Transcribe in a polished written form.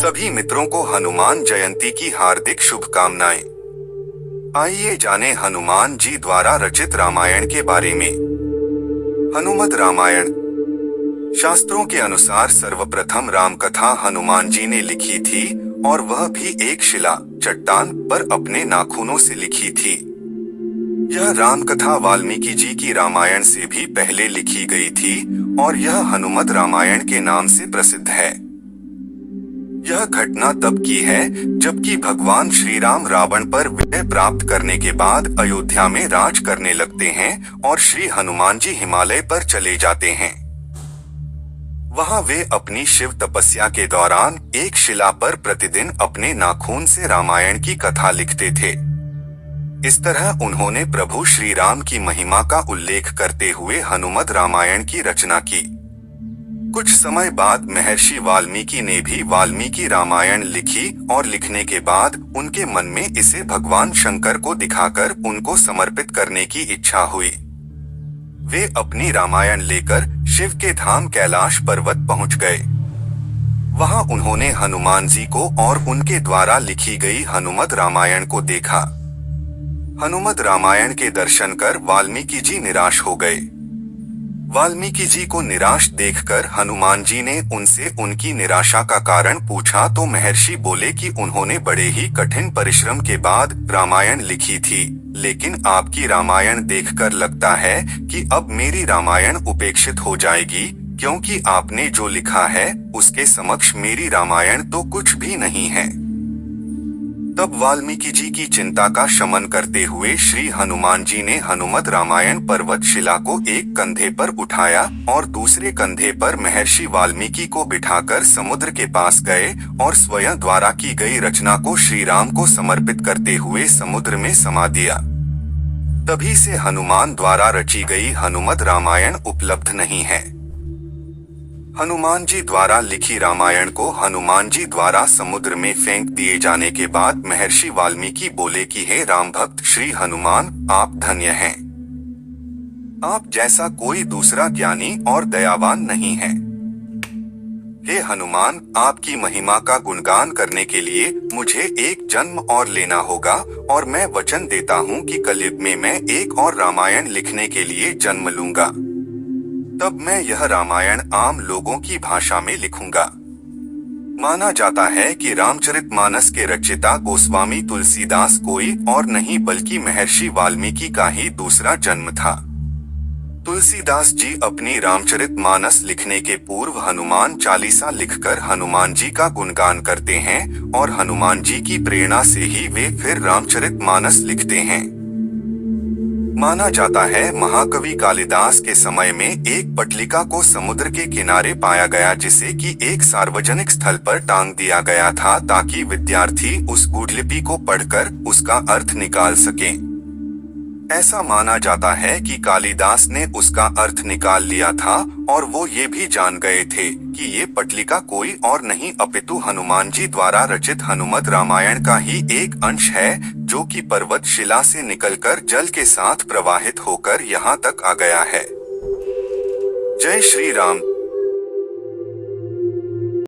सभी मित्रों को हनुमान जयंती की हार्दिक शुभकामनाएं। आइए जानें हनुमान जी द्वारा रचित रामायण के बारे में। हनुमत रामायण शास्त्रों के अनुसार सर्वप्रथम राम कथा हनुमान जी ने लिखी थी और वह भी एक शिला चट्टान पर अपने नाखूनों से लिखी थी। यह राम कथा वाल्मीकि जी की रामायण से भी पहले लिखी गई थी और यह हनुमत रामायण के नाम से प्रसिद्ध है। यह घटना तब की है जबकि भगवान श्री राम रावण पर विजय प्राप्त करने के बाद अयोध्या में राज करने लगते हैं और श्री हनुमान जी हिमालय पर चले जाते हैं। वहां वे अपनी शिव तपस्या के दौरान एक शिला पर प्रतिदिन अपने नाखून से रामायण की कथा लिखते थे। इस तरह उन्होंने प्रभु श्री राम की महिमा का उल्लेख करते हुए हनुमत रामायण की रचना की। कुछ समय बाद महर्षि वाल्मीकि ने भी वाल्मीकि रामायण लिखी और लिखने के बाद उनके मन में इसे भगवान शंकर को दिखाकर उनको समर्पित करने की इच्छा हुई। वे अपनी रामायण लेकर शिव के धाम कैलाश पर्वत पहुंच गए। वहां उन्होंने हनुमान जी को और उनके द्वारा लिखी गई हनुमत रामायण को देखा। हनुमत रामायण के दर्शन कर वाल्मीकि जी निराश हो गए। वाल्मीकि जी को निराश देखकर हनुमान जी ने उनसे उनकी निराशा का कारण पूछा तो महर्षि बोले कि उन्होंने बड़े ही कठिन परिश्रम के बाद रामायण लिखी थी, लेकिन आपकी रामायण देखकर लगता है कि अब मेरी रामायण उपेक्षित हो जाएगी, क्योंकि आपने जो लिखा है उसके समक्ष मेरी रामायण तो कुछ भी नहीं है। तब वाल्मीकि जी की चिंता का शमन करते हुए श्री हनुमान जी ने हनुमत रामायण पर्वत शिला को एक कंधे पर उठाया और दूसरे कंधे पर महर्षि वाल्मीकि को बिठाकर समुद्र के पास गए और स्वयं द्वारा की गई रचना को श्री राम को समर्पित करते हुए समुद्र में समा दिया। तभी से हनुमान द्वारा रची गई हनुमत रामायण उपलब्ध नहीं है। हनुमान जी द्वारा लिखी रामायण को हनुमान जी द्वारा समुद्र में फेंक दिए जाने के बाद महर्षि वाल्मीकि बोले कि हे राम भक्त श्री हनुमान, आप धन्य हैं। आप जैसा कोई दूसरा ज्ञानी और दयावान नहीं है। हे हनुमान, आपकी महिमा का गुणगान करने के लिए मुझे एक जन्म और लेना होगा और मैं वचन देता हूँ कि कलयुग में मैं एक और रामायण लिखने के लिए जन्म लूंगा। तब मैं यह रामायण आम लोगों की भाषा में लिखूंगा। माना जाता है कि रामचरितमानस के रचयिता गोस्वामी तुलसीदास कोई और नहीं बल्कि महर्षि वाल्मीकि का ही दूसरा जन्म था। तुलसीदास जी अपनी रामचरितमानस लिखने के पूर्व हनुमान चालीसा लिखकर हनुमान जी का गुणगान करते हैं और हनुमान जी की प्रेरणा से ही वे फिर रामचरितमानस लिखते हैं। माना जाता है महाकवि कालिदास के समय में एक पटलिका को समुद्र के किनारे पाया गया जिसे कि एक सार्वजनिक स्थल पर टांग दिया गया था ताकि विद्यार्थी उस गुढ़लिपि को पढ़कर उसका अर्थ निकाल सकें। ऐसा माना जाता है कि कालिदास ने उसका अर्थ निकाल लिया था और वो ये भी जान गए थे कि ये पटलिका कोई और नहीं अपितु हनुमान जी द्वारा रचित हनुमत रामायण का ही एक अंश है, जो कि पर्वत शिला से निकलकर जल के साथ प्रवाहित होकर यहाँ तक आ गया है। जय श्री राम।